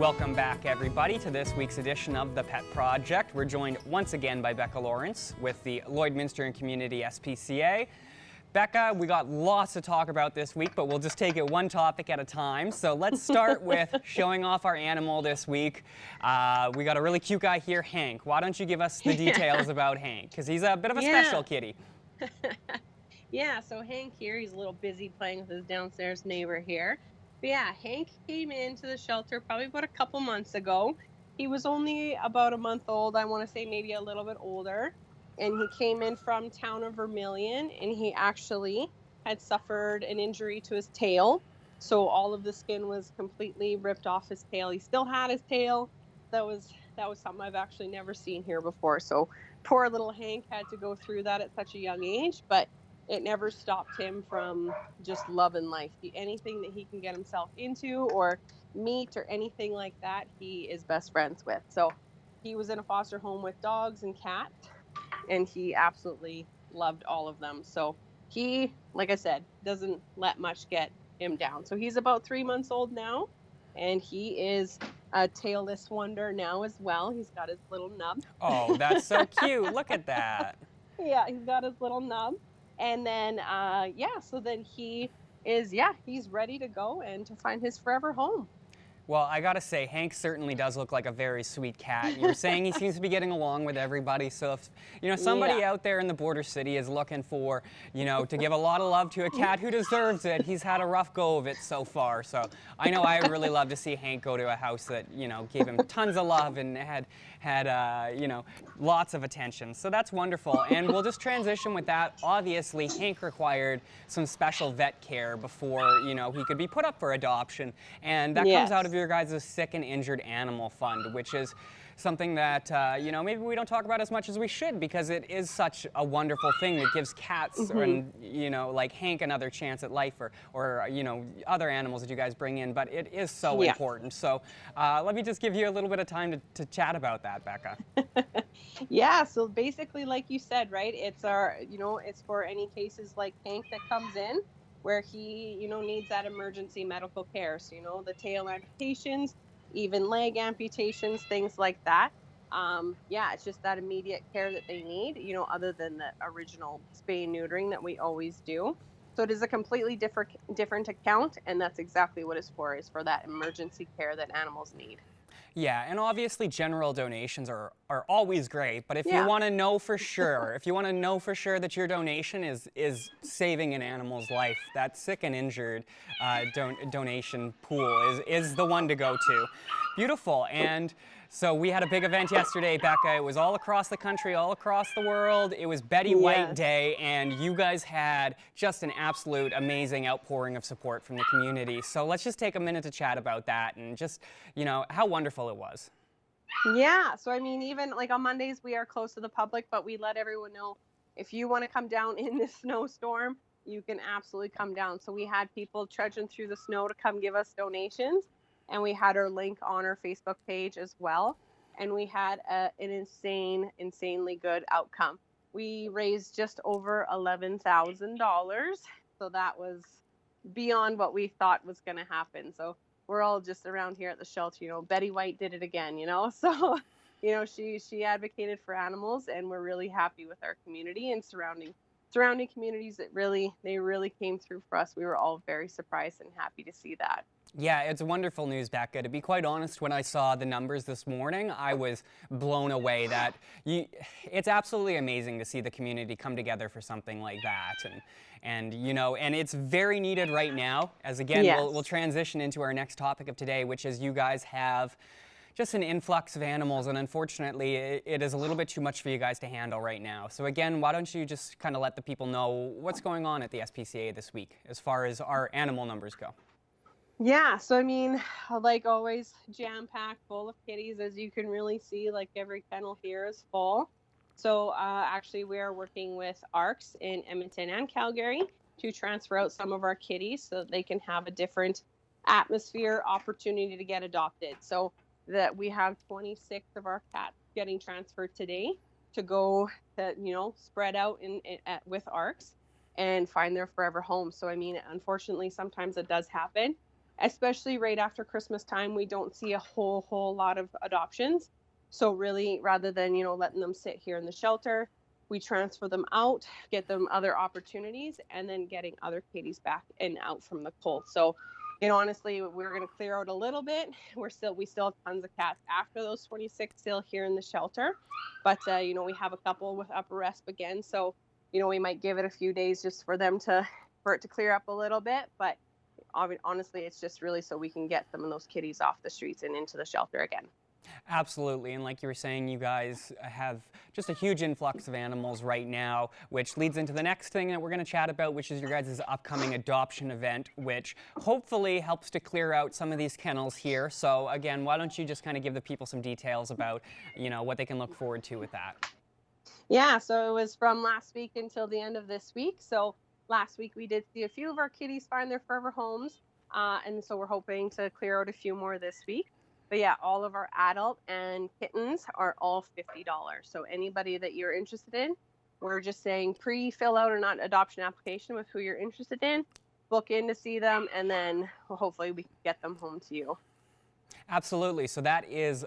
Welcome back, everybody, to this week's edition of The Pet Project. We're joined once again by Becca Lawrence with the Lloydminster and Community SPCA. Becca, we got lots to talk about this week, but we'll just take it one topic at a time. So let's start with showing off our animal this week. We got a really cute guy here, Hank. Why don't you give us the details about Hank? Because he's a bit of a special kitty. Yeah, so Hank here, he's a little busy playing with his downstairs neighbor here. But yeah, Hank came into the shelter probably about a couple months ago. He was only about a month old, I want to say maybe a little bit older. And he came in from town of Vermilion, and he actually had suffered an injury to his tail. So all of the skin was completely ripped off his tail. He still had his tail. That was something I've actually never seen here before. So poor little Hank had to go through that at such a young age, but it never stopped him from just loving life. Anything that he can get himself into or meet or anything like that, he is best friends with. So he was in a foster home with dogs and cats, and he absolutely loved all of them. So he, like I said, doesn't let much get him down. So he's about 3 months old now, and he is a tailless wonder now as well. He's got his little nub. Oh, that's so cute. Look at that. Yeah, he's got his little nub. And then, so then he's ready to go and to find his forever home. Well, I gotta say, Hank certainly does look like a very sweet cat. You're saying he seems to be getting along with everybody. So if, somebody out there in the border city is looking for, to give a lot of love to a cat who deserves it, he's had a rough go of it so far. So I know I would really love to see Hank go to a house that, gave him tons of love and had lots of attention. So that's wonderful. And we'll just transition with that. Obviously, Hank required some special vet care before, he could be put up for adoption. And that comes out of your guys' Sick and Injured Animal Fund, which is something that, maybe we don't talk about as much as we should, because it is such a wonderful thing that gives cats and, like Hank another chance at life, or other animals that you guys bring in, but it is so important. So let me just give you a little bit of time to chat about that, Becca. Yeah, so basically, like you said, right, it's it's for any cases like Hank that comes in where he, needs that emergency medical care. So, the tail amputations, even leg amputations, things like that. It's just that immediate care that they need, other than the original spay and neutering that we always do. So it is a completely different account, and that's exactly what it's for, is for that emergency care that animals need. Yeah, and obviously general donations are always great, but if you want to know for sure, that your donation is saving an animal's life, that Sick and Injured donation pool is the one to go to. Beautiful. And so we had a big event yesterday, Becca. It was all across the country, all across the world. It was Betty White Day, and you guys had just an absolute amazing outpouring of support from the community. So let's just take a minute to chat about that and just, how wonderful it was. Yeah, so I mean, even like on Mondays, we are closed to the public, but we let everyone know if you want to come down in this snowstorm, you can absolutely come down. So we had people trudging through the snow to come give us donations. And we had our link on our Facebook page as well. And we had an insanely good outcome. We raised just over $11,000. So that was beyond what we thought was going to happen. So we're all just around here at the shelter, Betty White did it again, So, she advocated for animals, and we're really happy with our community and surrounding communities that really came through for us. We were all very surprised and happy to see that. Yeah, it's wonderful news, Becca. To be quite honest, when I saw the numbers this morning, I was blown away that it's absolutely amazing to see the community come together for something like that. And it's very needed right now, as again, we'll transition into our next topic of today, which is you guys have just an influx of animals, and unfortunately, it is a little bit too much for you guys to handle right now. So again, why don't you just kind of let the people know what's going on at the SPCA this week as far as our animal numbers go? Yeah, so I mean, like always, jam-packed full of kitties. As you can really see, like every kennel here is full. So actually, we are working with ARCS in Edmonton and Calgary to transfer out some of our kitties so that they can have a different atmosphere, opportunity to get adopted. So that we have 26 of our cats getting transferred today to go to, spread out with ARCS and find their forever home. So, I mean, unfortunately, sometimes it does happen. especially right after Christmas time, we don't see a whole lot of adoptions. So really, rather than, you know, letting them sit here in the shelter, we transfer them out, get them other opportunities, and then getting other kitties back and out from the cold. So, you know, honestly, we're going to clear out a little bit. We still have tons of cats after those 26 still here in the shelter, but you know, we have a couple with upper resp again. So, you know, we might give it a few days just for it to clear up a little bit. But honestly, it's just really so we can get some of those kitties off the streets and into the shelter again. Absolutely, and like you were saying, you guys have just a huge influx of animals right now, which leads into the next thing that we're going to chat about, which is your guys' upcoming adoption event, which hopefully helps to clear out some of these kennels here. So again, why don't you just kind of give the people some details about, you know, what they can look forward to with that? Yeah, so it was from last week until the end of this week. So last week we did see a few of our kitties find their forever homes, and so we're hoping to clear out a few more this week. But yeah, all of our adult and kittens are all $50. So anybody that you're interested in, we're just saying pre-fill out an adoption application with who you're interested in, book in to see them, and then hopefully we can get them home to you. Absolutely. So that is,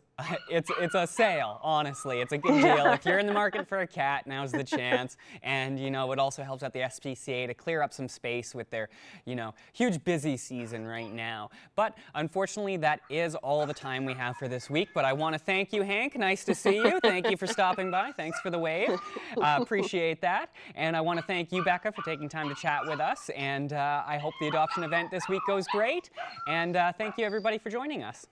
it's a sale, honestly. It's a good deal. If you're in the market for a cat, now's the chance. And, you know, it also helps out the SPCA to clear up some space with their, you know, huge busy season right now. But unfortunately, that is all the time we have for this week. But I want to thank you, Hank. Nice to see you. Thank you for stopping by. Thanks for the wave. Appreciate that. And I want to thank you, Becca, for taking time to chat with us. And I hope the adoption event this week goes great. And thank you, everybody, for joining us.